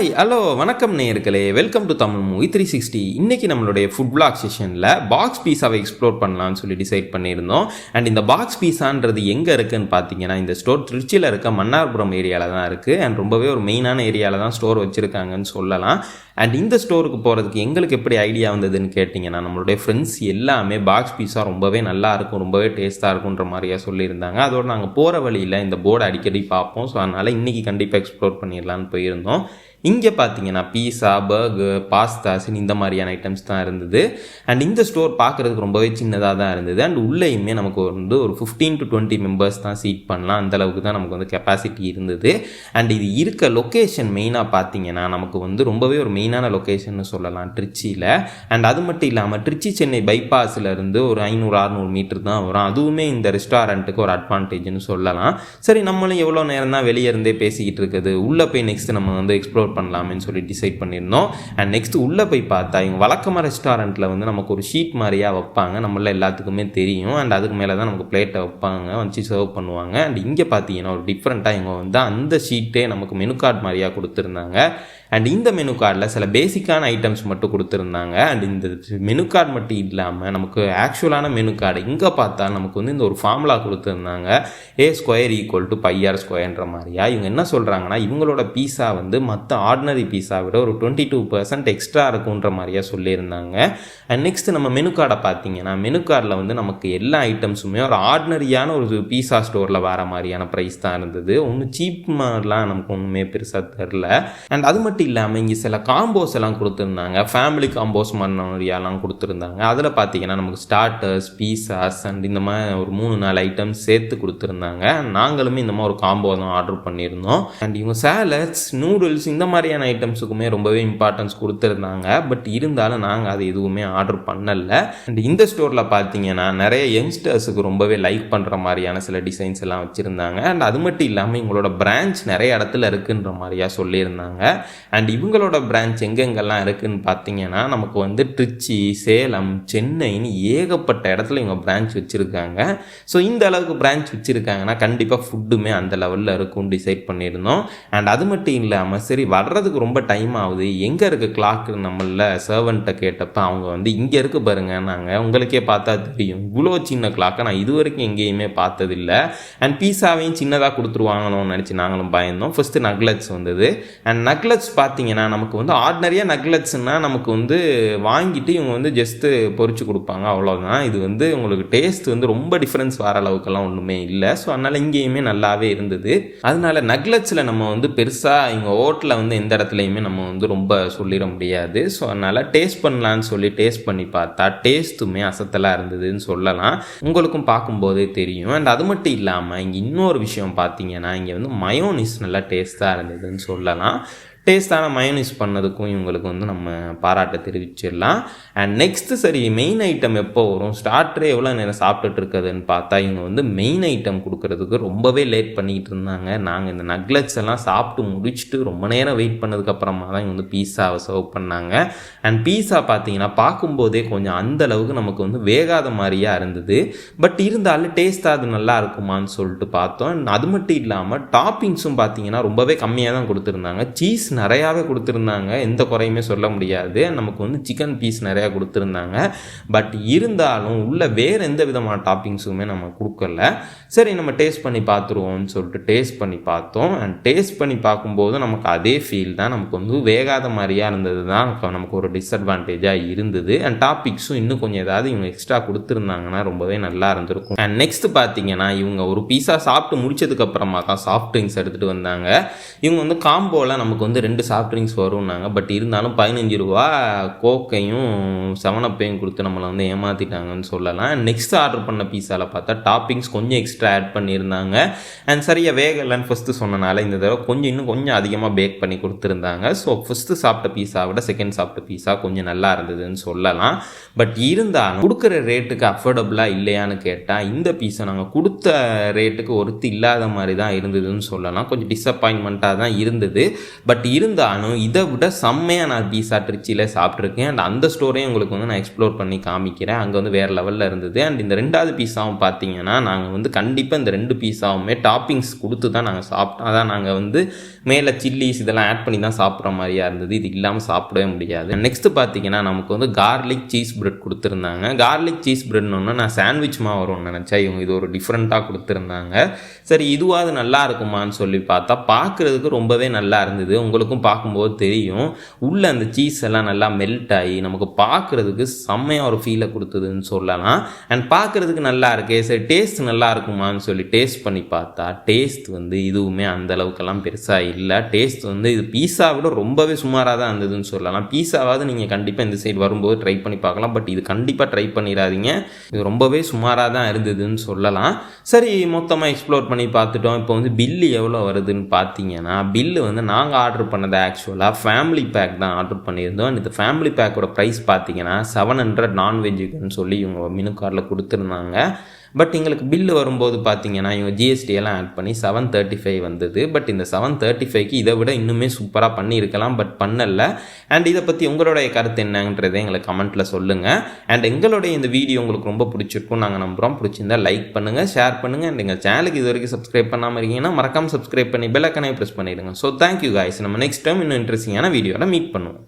Hi hello வணக்கம் நேயர்களே, welcome to Tamil movie 360. இன்றைக்கி நம்மளுடைய ஃபுட் பிளாக் செஷனில் பாக்ஸ் பீஸாவை எக்ஸ்ப்ளோர் பண்ணலான்னு சொல்லி டிசைட் பண்ணியிருந்தோம். அண்ட் இந்த பாக்ஸ் பீஸான்றது எங்கே இருக்குதுன்னு பார்த்தீங்கன்னா, இந்த ஸ்டோர் திருச்சியில் இருக்க மன்னார்புரம் ஏரியாவில் தான் இருக்குது. அண்ட் ரொம்பவே ஒரு மெயினான ஏரியாவில் தான் ஸ்டோர் வச்சுருக்காங்கன்னு சொல்லலாம். அண்ட் இந்த ஸ்டோருக்கு போகிறதுக்கு எங்களுக்கு எப்படி ஐடியா வந்ததுன்னு கேட்டிங்கன்னா, நம்மளுடைய ஃப்ரெண்ட்ஸ் எல்லாமே பாக்ஸ் பீஸா ரொம்பவே நல்லாயிருக்கும், ரொம்பவே டேஸ்ட்டாக இருக்குன்ற மாதிரியா சொல்லியிருந்தாங்க. அதோடு நாங்கள் போகிற வழியில் இந்த போர்டை அடிக்கடி பார்ப்போம். ஸோ அதனால் இன்றைக்கி கண்டிப்பாக எக்ஸ்ப்ளோர் பண்ணிடலான்னு போயிருந்தோம். இங்கே பார்த்தீங்கன்னா பீஸா, பர்கர், பாஸ்தாஸ்ன்னு இந்த மாதிரியான ஐட்டம்ஸ் தான் இருந்தது. அண்ட் இந்த ஸ்டோர் பார்க்குறதுக்கு ரொம்பவே சின்னதாக தான் இருந்தது. அண்ட் உள்ளேயுமே நமக்கு ஒரு 15 to 20 மெம்பர்ஸ் தான் சீட் பண்ணலாம், அந்தளவுக்கு தான் நமக்கு கெப்பாசிட்டி இருந்தது. அண்ட் இது இருக்க லொக்கேஷன் மெயினாக பார்த்தீங்கன்னா நமக்கு ரொம்பவே ஒரு மெயினான லொக்கேஷன் சொல்லலாம் திருச்சியில். அண்ட் அது மட்டும் இல்லாமல் திருச்சி சென்னை பைபாஸில் இருந்து ஒரு 500-600 மீட்டர் தான் வரும். அதுவுமே இந்த ரெஸ்டாரண்ட்டுக்கு ஒரு அட்வான்டேஜ்னு சொல்லலாம். சரி, நம்மளும் எவ்வளோ நேரம் தான் வெளியே இருந்தே பேசிக்கிட்டு இருக்குது, உள்ளே போய் நெக்ஸ்ட் நம்ம எக்ஸ்ப்ளோர் பண்ணலாம்னு சொல்லி டிசைட் பண்ணியிருந்தோம். அண்ட் நெக்ஸ்ட் உள்ளே போய் பார்த்தா இவங்க வழக்கமாக ரெஸ்டாரண்ட்டில் நமக்கு ஒரு ஷீட் மாதிரியாக வைப்பாங்க, நம்மள எல்லாத்துக்குமே தெரியும். அண்ட் அதுக்கு மேலே தான் நமக்கு பிளேட்டை வைப்பாங்க, வச்சு சர்வ் பண்ணுவாங்க. அண்ட் இங்கே பார்த்தீங்கன்னா ஒரு டிஃப்ரெண்ட்டாக இவங்க அந்த ஷீட்டே நமக்கு மெனு கார்டு மாதிரியாக கொடுத்துருந்தாங்க. அண்ட் இந்த மெனு கார்டில் சில பேசிக்கான ஐட்டம்ஸ் மட்டும் கொடுத்துருந்தாங்க. அண்ட் இந்த மெனு கார்டு மட்டும் இல்லாமல் நமக்கு ஆக்சுவலான மெனு கார்டு இங்கே பார்த்தா நமக்கு இந்த ஒரு ஃபார்முலா கொடுத்துருந்தாங்க, A² = πr² மாதிரியா. இவங்க என்ன சொல்கிறாங்கன்னா, இவங்களோட பீஸா மற்ற ஆர்டினரி பீஸா விட ஒரு 22% எக்ஸ்ட்ரா இருக்குன்ற மாதிரியா சொல்லியிருந்தாங்க. அண்ட் நெக்ஸ்ட் நம்ம மெனு கார்டை பார்த்தீங்கன்னா, மெனு கார்டில் நமக்கு எல்லா ஐட்டம்ஸுமே ஒரு ஆர்டினரியான ஒரு பீஸா ஸ்டோரில் வர மாதிரியான ப்ரைஸ் தான் இருந்தது. ஒன்றும் சீப் மாதிரிலாம் நமக்கு ஒன்றுமே பெருசாக தெரில. அண்ட் அது மட்டும் இல்லாமல் இங்கே சில காம்போஸ் எல்லாம் கொடுத்துருந்தாங்க, ஃபேமிலி காம்போஸ் மாதிரியாலாம் கொடுத்துருந்தாங்க. அதில் பார்த்தீங்கன்னா நமக்கு ஸ்டார்டர்ஸ், பீஸாஸ் அண்ட் இந்த மாதிரி ஒரு 3-4 ஐட்டம்ஸ் சேர்த்து கொடுத்துருந்தாங்க. நாங்களுமே இந்த மாதிரி ஒரு காம்போ தான் ஆர்டர் பண்ணியிருந்தோம். அண்ட் இவங்க சாலட்ஸ், நூடுல்ஸ் இந்த மாதிரியான ஐட்டம்ஸுக்குமே ரொம்பவே இம்பார்ட்டன்ஸ் கொடுத்துருந்தாங்க. பட் இருந்தாலும் நாங்கள் அது எதுவுமே ஆர்டர் பண்ணலை. அண்ட் இந்த ஸ்டோரில் பார்த்தீங்கன்னா நிறைய யங்ஸ்டர்ஸுக்கு ரொம்பவே லைக் பண்ணுற மாதிரியான சில டிசைன்ஸ் எல்லாம் வச்சுருந்தாங்க. அண்ட் அது மட்டும் இல்லாமல் இவங்களோட பிரான்ச் நிறைய இடத்துல இருக்குன்ற மாதிரியா சொல்லியிருந்தாங்க. அண்ட் இவங்களோட பிரான்ச் எங்கெங்கெல்லாம் இருக்குதுன்னு பார்த்தீங்கன்னா நமக்கு திருச்சி, சேலம், சென்னைன்னு ஏகப்பட்ட இடத்துல இவங்க பிரான்ச் வச்சுருக்காங்க. ஸோ இந்த அளவுக்கு பிரான்ச் வச்சுருக்காங்கன்னா கண்டிப்பாக ஃபுட்டுமே அந்த லெவலில் இருக்கும்னு டிசைட் பண்ணியிருந்தோம். அண்ட் அது மட்டும் இல்லாமல் சரி வர்றதுக்கு ரொம்ப டைம் ஆகுது, எங்கே இருக்க கிளாக்கு நம்மள சர்வெண்ட்டை கேட்டப்போ அவங்க இங்கே இருக்கு பாருங்க, நாங்கள் உங்களுக்கே பார்த்தா தெரியும், இவ்வளோ சின்ன கிளாக்கை நான் இது வரைக்கும் எங்கேயுமே பார்த்ததில்லை. அண்ட் பீஸாவையும் சின்னதாக கொடுத்துருவாங்கன்னு நினச்சி நாங்களும் பயந்தோம். ஃபஸ்ட்டு நக்லட்ஸ் வந்தது. அண்ட் நக்லட்ஸ் பார்த்தீங்கன்னா நமக்கு ஆர்டினரியாக நக்லட்ஸ்னால் நமக்கு வாங்கிட்டு இவங்க ஜஸ்ட்டு பொரிச்சு கொடுப்பாங்க, அவ்வளோதான். இது உங்களுக்கு டேஸ்ட் ரொம்ப டிஃப்ரென்ஸ் வர அளவுக்குலாம் ஒன்றுமே இல்லை. ஸோ அதனால் இங்கேயுமே நல்லாவே இருந்தது. அதனால நக்லட்ஸில் நம்ம பெருசாக இங்கே ஹோட்டலில் எந்த இடத்துலையுமே நம்ம ரொம்ப சொல்லிட முடியாது. ஸோ அதனால் டேஸ்ட் பண்ணலான்னு சொல்லி டேஸ்ட் பண்ணி பார்த்தா டேஸ்ட்டுமே அசத்தலாக இருந்ததுன்னு சொல்லலாம், உங்களுக்கும் பார்க்கும்போதே தெரியும். அண்ட் அது மட்டும் இல்லாமல் இங்கே இன்னொரு விஷயம் பார்த்தீங்கன்னா, இங்கே மயோனிஸ் நல்லா டேஸ்ட்டாக இருந்ததுன்னு சொல்லலாம். டேஸ்ட்டான மயோனிஸ் பண்ணதுக்கும் இவங்களுக்கு நம்ம பாராட்ட தெரிவிச்சிடலாம். அண்ட் நெக்ஸ்ட்டு சரி மெயின் ஐட்டம் எப்போ வரும், ஸ்டார்டரே எவ்வளோ நேரம் சாப்பிட்டுட்டு இருக்குதுன்னு பார்த்தா இவங்க மெயின் ஐட்டம் கொடுக்கறதுக்கு ரொம்பவே லேட் பண்ணிக்கிட்டு இருந்தாங்க. நாங்கள் இந்த நக்லட்ஸ் எல்லாம் சாப்பிட்டு முடிச்சுட்டு ரொம்ப நேரம் வெயிட் பண்ணதுக்கப்புறமா தான் இவங்க பீஸாவை சர்வ் பண்ணாங்க. அண்ட் பீஸா பார்த்தீங்கன்னா பார்க்கும்போதே கொஞ்சம் அந்தளவுக்கு நமக்கு வேகாத மாதிரியாக இருந்தது. பட் இருந்தாலும் டேஸ்ட்டாக அது நல்லா இருக்குமான்னு சொல்லிட்டு பார்த்தோம். அது மட்டும் இல்லாமல் டாப்பிங்ஸும் பார்த்தீங்கன்னா ரொம்பவே கம்மியாக தான் கொடுத்துருந்தாங்க. சீஸ் நிறையாவே கொடுத்துருந்தாங்க, எந்த குறையுமே சொல்ல முடியாது. நமக்கு சிக்கன் பீஸ் நிறையா கொடுத்துருந்தாங்க. பட் இருந்தாலும் உள்ள வேறு எந்த விதமான டாப்பிங்ஸுமே நம்ம கொடுக்கல. சரி நம்ம டேஸ்ட் பண்ணி பார்த்துருவோம்னு சொல்லிட்டு டேஸ்ட் பண்ணி பார்த்தோம். அண்ட் டேஸ்ட் பண்ணி பார்க்கும்போது நமக்கு அதே ஃபீல் தான், நமக்கு வேகாத மாதிரியாக இருந்தது தான் நமக்கு ஒரு டிஸ்அட்வான்டேஜாக இருந்தது. அண்ட் டாப்பிக்ஸும் இன்னும் கொஞ்சம் ஏதாவது இவங்க எக்ஸ்ட்ரா கொடுத்துருந்தாங்கன்னா ரொம்பவே நல்லா இருந்திருக்கும். அண்ட் நெக்ஸ்ட் பார்த்தீங்கன்னா இவங்க ஒரு பீஸா சாப்பிட்டு முடிச்சதுக்கப்புறமா தான் சாஃப்ட் ட்ரிங்க்ஸ் எடுத்துகிட்டு வந்தாங்க. இவங்க காம்போவில் நமக்கு 2 சாஃப்ட் ட்ரிங்க்ஸ் வரும்னாங்க. பட் இருந்தாலும் 15 ரூபா கோக்கையும் 7-அப்பையும் கொடுத்து நம்மளை ஏமாற்றிட்டாங்கன்னு சொல்லலாம். நெக்ஸ்ட் ஆர்டர் பண்ண பீஸாவில் பார்த்தா டாப்பிங்ஸ் கொஞ்சம் எக்ஸ்ட்ரா ஆட் பண்ணியிருந்தாங்க. அண்ட் சரியாக வேகலைன்னு ஃபஸ்ட்டு சொன்னனால இந்த தடவை இன்னும் கொஞ்சம் அதிகமாக பேக் பண்ணி கொடுத்துருந்தாங்க. ஸோ ஃபஸ்ட்டு சாப்பிட்ட பீஸா விட செகண்ட் சாப்பிட்ட பீஸா கொஞ்சம் நல்லா இருந்ததுன்னு சொல்லலாம். பட் இருந்தாலும் கொடுக்குற ரேட்டுக்கு அஃபோர்டபுளாக இல்லையான்னு கேட்டால் இந்த பீஸை நாங்கள் கொடுத்த ரேட்டுக்கு ஒருத்து இல்லாத மாதிரி தான் இருந்ததுன்னு சொல்லலாம். கொஞ்சம் டிஸப்பாயின்மெண்ட்டாக தான் இருந்தது. பட் இருந்தாலும் இதை விட செம்மையாக நான் பீஸா ட்ரிச்சியில் சாப்பிட்ருக்கேன். அண்ட் அந்த ஸ்டோரையும் உங்களுக்கு வந்து நான் எக்ஸ்ப்ளோர் பண்ணி காமிக்கிறேன். அங்கே வந்து வேறு லெவலில் இருந்தது. அண்ட் இந்த 2வது பீஸாவும் பார்த்தீங்கன்னா நாங்கள் வந்து கண்டிப்பாக இந்த 2 பீஸாவுமே டாப்பிங்ஸ் கொடுத்து தான் நாங்கள் சாப்பிட்டோம். அதான் நாங்கள் வந்து மேலே சில்லிஸ் இதெல்லாம் ஆட் பண்ணி தான் சாப்பிட்ற மாதிரியா இருந்தது. இது இல்லாமல் சாப்பிடவே முடியாது. நெக்ஸ்ட் பார்த்தீங்கன்னா நமக்கு வந்து கார்லிக் சீஸ் பிரெட் கொடுத்துருந்தாங்க. கார்லிக் சீஸ் பிரெட்னு நான் சாண்ட்விச்மாக வரும்னு நினச்சா இவங்க இது ஒரு டிஃப்ரெண்ட்டாக கொடுத்துருந்தாங்க. சரி இதுவாது நல்லா இருக்குமான்னு சொல்லி பார்த்தா பார்க்குறதுக்கு ரொம்பவே நல்லா இருந்தது. உங்களுக்கும் பார்க்கும்போது தெரியும் உள்ளே அந்த சீஸ் எல்லாம் நல்லா மெல்ட் ஆகி நமக்கு பார்க்குறதுக்கு செம்மையாக ஒரு ஃபீலை கொடுத்ததுன்னு சொல்லலாம். அண்ட் பார்க்குறதுக்கு நல்லா இருக்கே, சரி டேஸ்ட் நல்லா இருக்குமான்னு சொல்லி டேஸ்ட் பண்ணி பார்த்தா டேஸ்ட் வந்து இதுவுமே அந்த அளவுக்கெல்லாம் பெருசாக இல்லை. டேஸ்ட் வந்து இது பீஸா விட ரொம்பவே சுமாராக தான் இருந்ததுன்னு சொல்லலாம். பீஸாவாவது நீங்கள் கண்டிப்பாக இந்த சைடு வரும்போது ட்ரை பண்ணி பார்க்கலாம். பட் இது கண்டிப்பாக ட்ரை பண்ணிடாதீங்க. இது ரொம்பவே சுமாராக தான் இருந்ததுன்னு சொல்லலாம். சரி மொத்தமாக எக்ஸ்ப்ளோர் பண்ணி பார்த்துட்டோம். இப்போ வந்து பில்லு எவ்வளோ வருதுன்னு பார்த்தீங்கன்னா பில்லு வந்து நாங்கள் ஆர்டர் பண்ணது ஆக்சுவலாக ஃபேமிலி பேக் தான் ஆர்டர் பண்ணியிருந்தோம். இந்த ஃபேமிலி பேக்கோட ப்ரைஸ் பார்த்தீங்கன்னா 700 நான்வெஜ்ஜுக்குன்னு சொல்லி இவங்க மெனு கார்டில் கொடுத்துருந்தாங்க. பட் எங்களுக்கு பில்லு வரும்போது பார்த்தீங்கன்னா இவங்க ஜிஎஸ்டி எல்லாம் ஆட் பண்ணி 735 வந்தது. பட் இந்த 735க்கு இதை விட இன்னுமே சூப்பராக பண்ணியிருக்கலாம், பட் பண்ணலை. அண்ட் இதை பற்றி உங்களுடைய கருத்து என்னன்றதை எங்களுக்கு கமெண்ட்டில் சொல்லுங்கள். அண்ட் எங்களுடைய இந்த வீடியோ உங்களுக்கு ரொம்ப பிடிச்சிருக்கும் நாங்கள் நம்புகிறோம். பிடிச்சிருந்தா லைக் பண்ணுங்கள், ஷேர் பண்ணுங்கள். அண்ட் எங்கள் சேனலுக்கு இது வரைக்கும் சப்ஸ்கிரைப் பண்ணாமல் இருக்கீங்கன்னா மறக்காமல் சப்ஸ்கிரைப் பண்ணி பெல் ஐக்கானை ப்ரெஸ் பண்ணிடுங்க. So thank you guys. நம்ம நெக்ஸ்ட் டைம் இன்னும் இன்ட்ரெஸ்டிங்கான வீடியோவில் மீட் பண்ணுவோம்.